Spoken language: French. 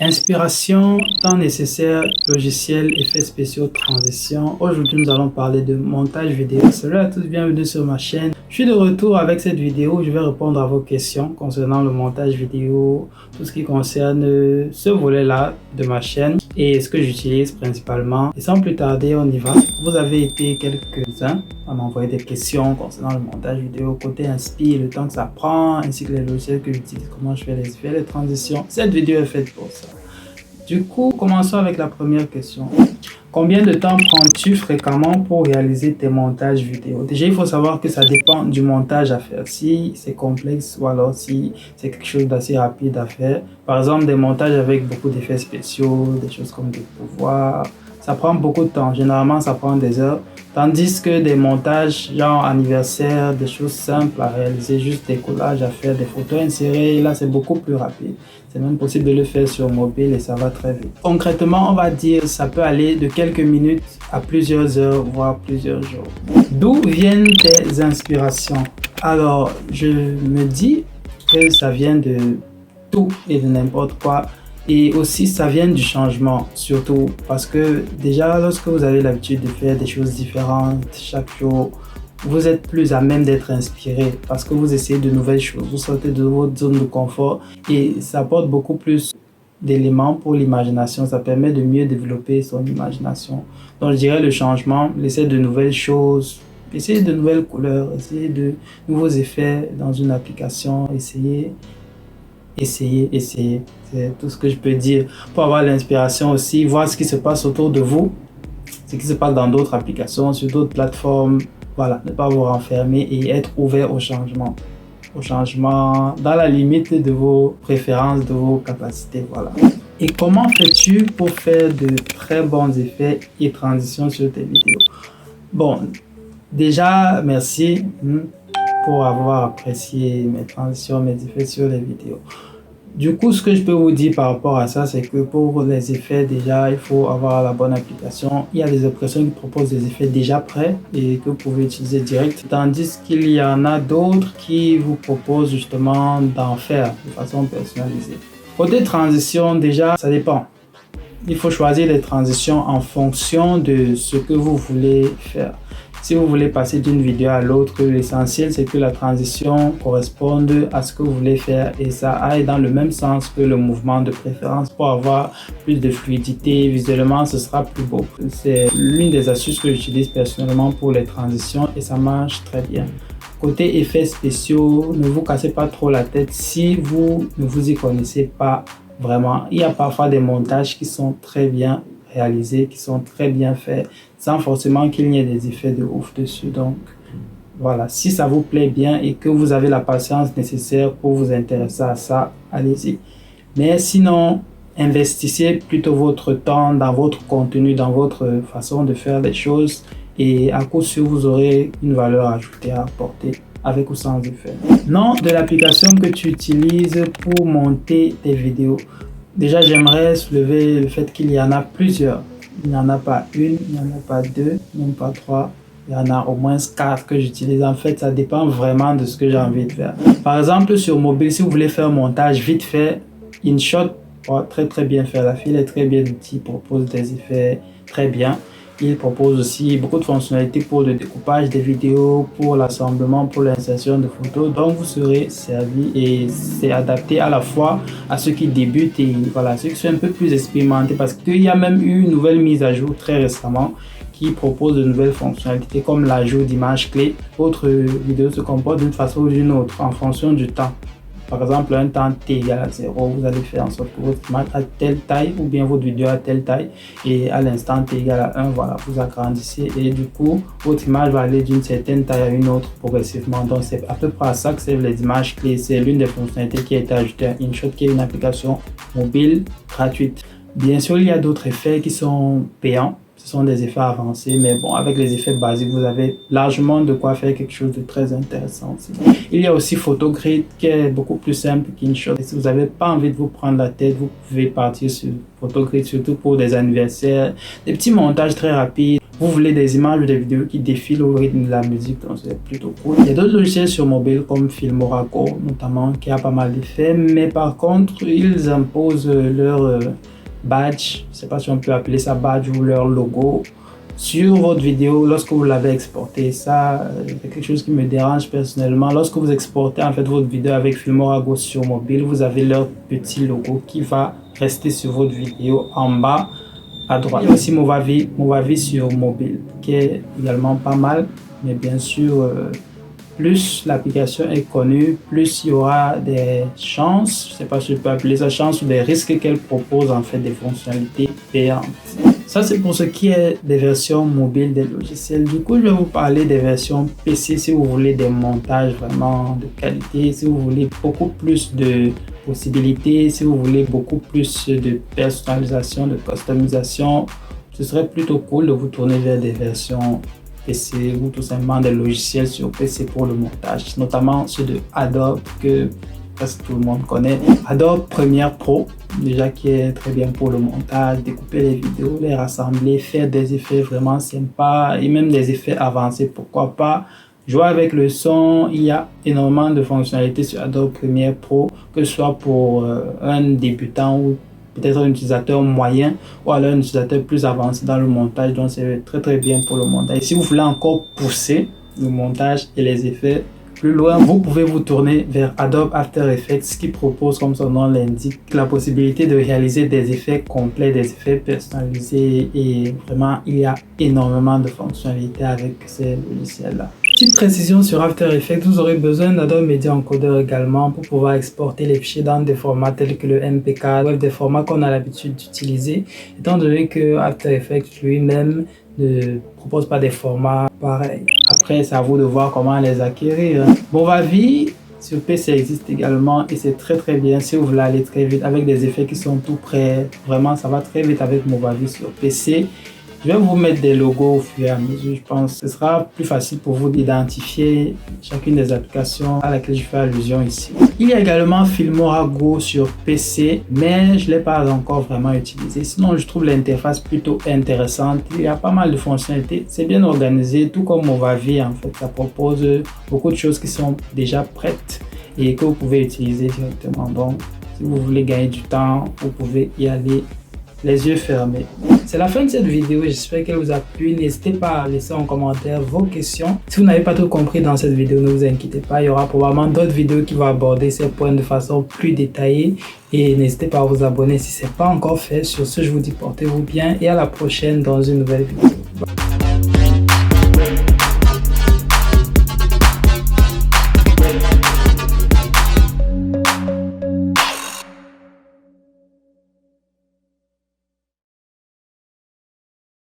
Inspiration, temps nécessaire, logiciel, effets spéciaux, transition. Aujourd'hui, nous allons parler de montage vidéo. Salut à tous, bienvenue sur ma chaîne. Je suis de retour avec cette vidéo où je vais répondre à vos questions concernant le montage vidéo, tout ce qui concerne ce volet-là de ma chaîne et ce que j'utilise principalement. Et sans plus tarder, on y va. Vous avez été quelques-uns à m'envoyer des questions concernant le montage vidéo, côté inspi, le temps que ça prend, ainsi que les logiciels que j'utilise, comment je fais les effets, les transitions. Cette vidéo est faite pour ça. Du coup, commençons avec la première question. Combien de temps prends-tu fréquemment pour réaliser tes montages vidéo? Déjà, il faut savoir que ça dépend du montage à faire. Si c'est complexe ou alors si c'est quelque chose d'assez rapide à faire. Par exemple, des montages avec beaucoup d'effets spéciaux, des choses comme des pouvoirs. Ça prend beaucoup de temps. Généralement, ça prend des heures. Tandis que des montages genre anniversaire, des choses simples à réaliser, juste des collages à faire, des photos insérées, là c'est beaucoup plus rapide. C'est même possible de le faire sur mobile et ça va très vite. Concrètement, on va dire ça peut aller de quelques minutes à plusieurs heures, voire plusieurs jours. D'où viennent tes inspirations? Alors, je me dis que ça vient de tout et de n'importe quoi. Et aussi, ça vient du changement, surtout parce que déjà, lorsque vous avez l'habitude de faire des choses différentes chaque jour, vous êtes plus à même d'être inspiré parce que vous essayez de nouvelles choses, vous sortez de votre zone de confort et ça apporte beaucoup plus d'éléments pour l'imagination, ça permet de mieux développer son imagination. Donc, je dirais le changement, l'essai de nouvelles choses, essayer de nouvelles couleurs, essayer de nouveaux effets dans une application, essayer. C'est tout ce que je peux dire pour avoir l'inspiration aussi, voir ce qui se passe autour de vous, ce qui se passe dans d'autres applications, sur d'autres plateformes. Voilà, ne pas vous renfermer et être ouvert au changement. Au changement dans la limite de vos préférences, de vos capacités. Voilà. Et comment fais-tu pour faire de très bons effets et transitions sur tes vidéos? Bon, déjà, merci pour avoir apprécié mes transitions, mes effets sur les vidéos. Du coup, ce que je peux vous dire par rapport à ça, c'est que pour les effets, déjà, il faut avoir la bonne application. Il y a des applications qui proposent des effets déjà prêts et que vous pouvez utiliser direct, tandis qu'il y en a d'autres qui vous proposent justement d'en faire de façon personnalisée. Côté transition, déjà, ça dépend. Il faut choisir les transitions en fonction de ce que vous voulez faire. Si vous voulez passer d'une vidéo à l'autre, l'essentiel c'est que la transition corresponde à ce que vous voulez faire et ça aille dans le même sens que le mouvement de préférence pour avoir plus de fluidité. Visuellement, ce sera plus beau. C'est l'une des astuces que j'utilise personnellement pour les transitions et ça marche très bien. Côté effets spéciaux, ne vous cassez pas trop la tête si vous ne vous y connaissez pas vraiment. Il y a parfois des montages qui sont très bien réalisés, qui sont très bien faits, sans forcément qu'il y ait des effets de ouf dessus. Donc voilà, si ça vous plaît bien et que vous avez la patience nécessaire pour vous intéresser à ça, allez-y. Mais sinon, investissez plutôt votre temps dans votre contenu, dans votre façon de faire les choses et à coup sûr, vous aurez une valeur ajoutée à apporter avec ou sans effet. Nom de l'application que tu utilises pour monter tes vidéos. Déjà, j'aimerais soulever le fait qu'il y en a plusieurs. Il n'y en a pas une, il n'y en a pas deux, même pas trois. Il y en a au moins 4 que j'utilise. En fait, ça dépend vraiment de ce que j'ai envie de faire. Par exemple, sur mobile, si vous voulez faire un montage vite fait, InShot, très bien fait. La file est très bien outil, propose des effets très bien. Il propose aussi beaucoup de fonctionnalités pour le découpage des vidéos, pour l'assemblement, pour l'insertion de photos. Donc, vous serez servi et c'est adapté à la fois à ceux qui débutent et voilà, ceux qui sont un peu plus expérimentés parce qu'il y a même eu une nouvelle mise à jour très récemment qui propose de nouvelles fonctionnalités comme l'ajout d'images clés. Votre vidéo se comporte d'une façon ou d'une autre en fonction du temps. Par exemple, un temps t égale à 0, vous allez faire en sorte que votre image a telle taille ou bien votre vidéo a telle taille et à l'instant t égale à 1, voilà, vous agrandissez et du coup, votre image va aller d'une certaine taille à une autre progressivement. Donc, c'est à peu près à ça que servent les images clés. C'est l'une des fonctionnalités qui a été ajoutée à InShot, qui est une application mobile gratuite. Bien sûr, il y a d'autres effets qui sont payants. Ce sont des effets avancés, mais bon, avec les effets basiques, vous avez largement de quoi faire quelque chose de très intéressant aussi. Il y a aussi Photogrid qui est beaucoup plus simple qu'InShot. Si vous n'avez pas envie de vous prendre la tête, vous pouvez partir sur Photogrid, surtout pour des anniversaires, des petits montages très rapides. vous voulez des images ou des vidéos qui défilent au rythme de la musique, donc c'est plutôt cool. Il y a d'autres logiciels sur mobile comme Filmora Go notamment qui a pas mal d'effets, mais par contre ils imposent leur badge, je ne sais pas si on peut appeler ça badge ou leur logo sur votre vidéo lorsque vous l'avez exporté. Ça, c'est quelque chose qui me dérange personnellement. Lorsque vous exportez en fait votre vidéo avec Filmora Go sur mobile, vous avez leur petit logo qui va rester sur votre vidéo en bas à droite. Il y a aussi Movavi sur mobile qui est également pas mal, mais bien sûr plus l'application est connue, plus il y aura des chances, je ne sais pas si je peux appeler ça chance, ou des risques qu'elle propose en fait des fonctionnalités payantes. Ça c'est pour ce qui est des versions mobiles des logiciels. Du coup je vais vous parler des versions PC si vous voulez des montages vraiment de qualité, si vous voulez beaucoup plus de possibilités, si vous voulez beaucoup plus de personnalisation, de customisation. Ce serait plutôt cool de vous tourner vers des versions PC ou tout simplement des logiciels sur PC pour le montage, notamment ceux de Adobe que presque tout le monde connaît. Adobe Premiere Pro, déjà qui est très bien pour le montage, découper les vidéos, les rassembler, faire des effets vraiment sympas et même des effets avancés, pourquoi pas. Jouer avec le son, il y a énormément de fonctionnalités sur Adobe Premiere Pro, que ce soit pour un débutant ou peut-être un utilisateur moyen ou alors un utilisateur plus avancé dans le montage, donc c'est très bien pour le montage. Et si vous voulez encore pousser le montage et les effets plus loin, vous pouvez vous tourner vers Adobe After Effects qui propose, comme son nom l'indique, la possibilité de réaliser des effets complets, des effets personnalisés, et vraiment il y a énormément de fonctionnalités avec ces logiciels-là. Petite précision sur After Effects, vous aurez besoin d'Adobe Media Encoder également pour pouvoir exporter les fichiers dans des formats tels que le MP4, bref, des formats qu'on a l'habitude d'utiliser, étant donné que After Effects lui-même ne propose pas des formats pareils. Après, c'est à vous de voir comment les acquérir. Movavi sur PC existe également et c'est très bien si vous voulez aller très vite avec des effets qui sont tout prêts. Vraiment, ça va très vite avec Movavi sur PC. Je vais vous mettre des logos au fur et à mesure. Je pense que ce sera plus facile pour vous d'identifier chacune des applications à laquelle je fais allusion ici. Il y a également Filmora Go sur PC, mais je ne l'ai pas encore vraiment utilisé. Sinon, je trouve l'interface plutôt intéressante. Il y a pas mal de fonctionnalités. C'est bien organisé, tout comme Movavi en fait. Ça propose beaucoup de choses qui sont déjà prêtes et que vous pouvez utiliser directement. Donc, si vous voulez gagner du temps, vous pouvez y aller les yeux fermés. C'est la fin de cette vidéo, j'espère qu'elle vous a plu. N'hésitez pas à laisser en commentaire vos questions. Si vous n'avez pas tout compris dans cette vidéo, ne vous inquiétez pas, il y aura probablement d'autres vidéos qui vont aborder ces points de façon plus détaillée. Et n'hésitez pas à vous abonner si ce n'est pas encore fait. Sur ce, je vous dis portez-vous bien et à la prochaine dans une nouvelle vidéo.